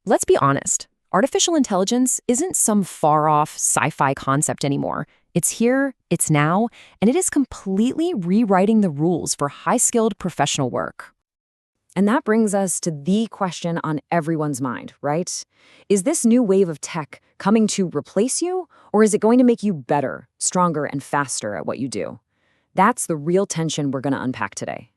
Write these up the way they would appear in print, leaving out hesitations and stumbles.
Let's be honest. Artificial intelligence isn't some far-off sci-fi concept anymore. It's here, it's now, and it is completely rewriting the rules for high-skilled professional work. And that brings us to the question on everyone's mind, right? Is this new wave of tech coming to replace you, or is it going to make you better, stronger, and faster at what you do? That's the real tension we're going to unpack today.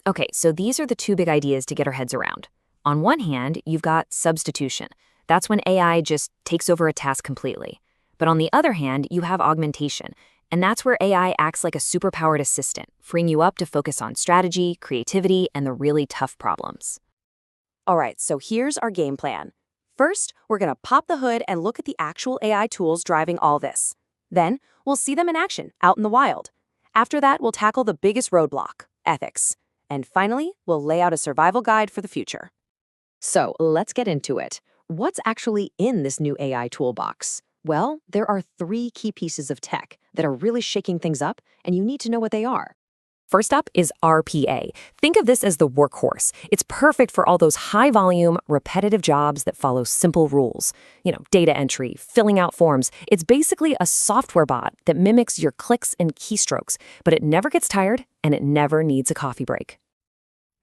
Okay, so these are the two big ideas to get our heads around. On one hand, you've got substitution. That's when AI just takes over a task completely. But on the other hand, you have augmentation. And that's where AI acts like a superpowered assistant, freeing you up to focus on strategy, creativity, and the really tough problems. All right, so here's our game plan. First, we're going to pop the hood and look at the actual AI tools driving all this. Then, we'll see them in action, out in the wild. After that, we'll tackle the biggest roadblock, ethics. And finally, we'll lay out a survival guide for the future. So let's get into it. What's actually in this new AI toolbox? Well, there are three key pieces of tech that are really shaking things up, and you need to know what they are. First up is RPA. Think of this as the workhorse. It's perfect for all those high-volume, repetitive jobs that follow simple rules. Data entry, filling out forms. It's basically a software bot that mimics your clicks and keystrokes, but it never gets tired and it never needs a coffee break.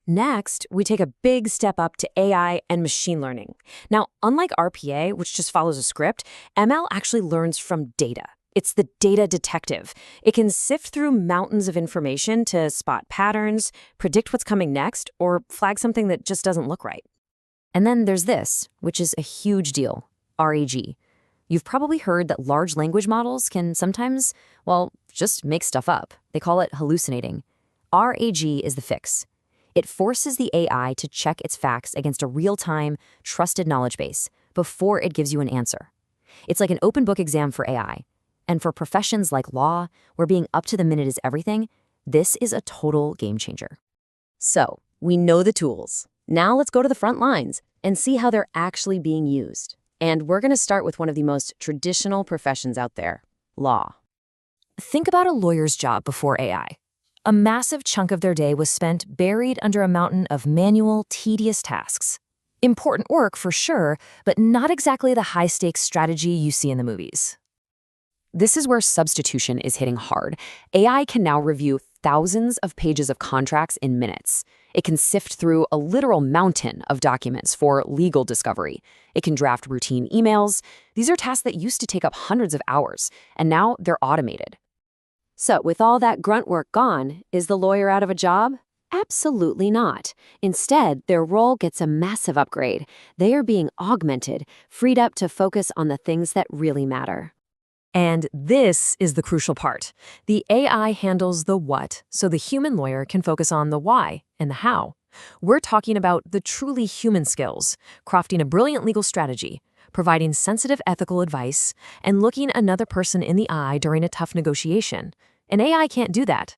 Next, we take a big step up to AI and machine learning. Now, unlike RPA, which just follows a script, ML actually learns from data. It's the data detective. It can sift through mountains of information to spot patterns, predict what's coming next, or flag something that just doesn't look right. And then there's this, which is a huge deal, RAG. You've probably heard that large language models can sometimes, just make stuff up. They call it hallucinating. RAG is the fix. It forces the AI to check its facts against a real-time, trusted knowledge base before it gives you an answer. It's like an open book exam for AI. And for professions like law, where being up to the minute is everything, this is a total game changer. So, we know the tools. Now let's go to the front lines and see how they're actually being used. And we're going to start with one of the most traditional professions out there, law. Think about a lawyer's job before AI. A massive chunk of their day was spent buried under a mountain of manual, tedious tasks. Important work for sure, but not exactly the high-stakes strategy you see in the movies. This is where substitution is hitting hard. AI can now review thousands of pages of contracts in minutes. It can sift through a literal mountain of documents for legal discovery. It can draft routine emails. These are tasks that used to take up hundreds of hours, and now they're automated. So, with all that grunt work gone, is the lawyer out of a job? Absolutely not. Instead, their role gets a massive upgrade. They are being augmented, freed up to focus on the things that really matter. And this is the crucial part. The AI handles the what, so the human lawyer can focus on the why and the how. We're talking about the truly human skills, crafting a brilliant legal strategy, providing sensitive ethical advice, and looking another person in the eye during a tough negotiation. An AI can't do that.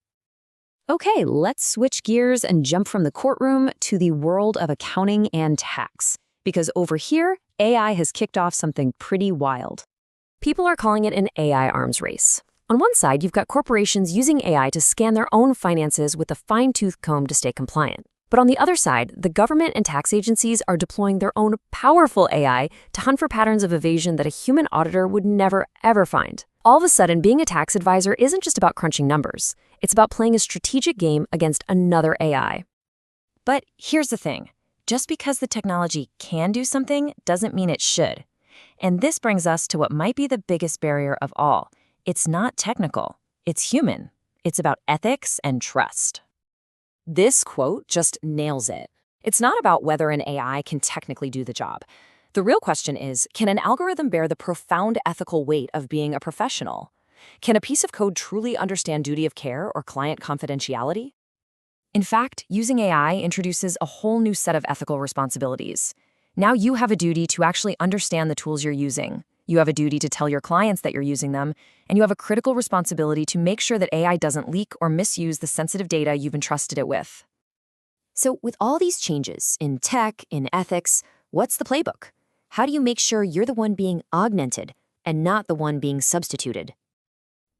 Okay, let's switch gears and jump from the courtroom to the world of accounting and tax. Because over here, AI has kicked off something pretty wild. People are calling it an AI arms race. On one side, you've got corporations using AI to scan their own finances with a fine-tooth comb to stay compliant. But on the other side, the government and tax agencies are deploying their own powerful AI to hunt for patterns of evasion that a human auditor would never, ever find. All of a sudden, being a tax advisor isn't just about crunching numbers. It's about playing a strategic game against another AI. But here's the thing. Just because the technology can do something doesn't mean it should. And this brings us to what might be the biggest barrier of all. It's not technical. It's human. It's about ethics and trust. This quote just nails it. It's not about whether an AI can technically do the job. The real question is, can an algorithm bear the profound ethical weight of being a professional? Can a piece of code truly understand duty of care or client confidentiality? In fact, using AI introduces a whole new set of ethical responsibilities. Now you have a duty to actually understand the tools you're using. You have a duty to tell your clients that you're using them, and you have a critical responsibility to make sure that AI doesn't leak or misuse the sensitive data you've entrusted it with. So with all these changes in tech, in ethics, what's the playbook? How do you make sure you're the one being augmented and not the one being substituted?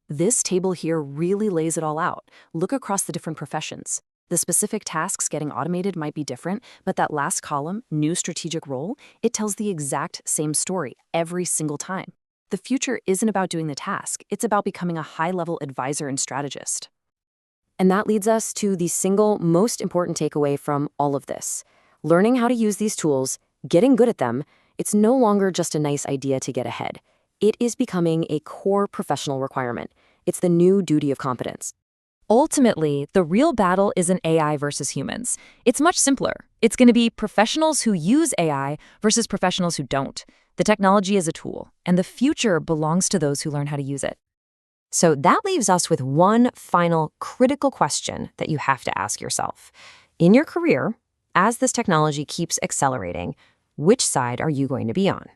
This table here really lays it all out. Look across the different professions. The specific tasks getting automated might be different, but that last column, new strategic role, it tells the exact same story every single time. The future isn't about doing the task, it's about becoming a high-level advisor and strategist. And that leads us to the single most important takeaway from all of this. Learning how to use these tools, getting good at them, it's no longer just a nice idea to get ahead. It is becoming a core professional requirement. It's the new duty of competence. Ultimately, the real battle isn't AI versus humans. It's much simpler. It's going to be professionals who use AI versus professionals who don't. The technology is a tool, and the future belongs to those who learn how to use it. So that leaves us with one final critical question that you have to ask yourself. In your career, as this technology keeps accelerating, which side are you going to be on?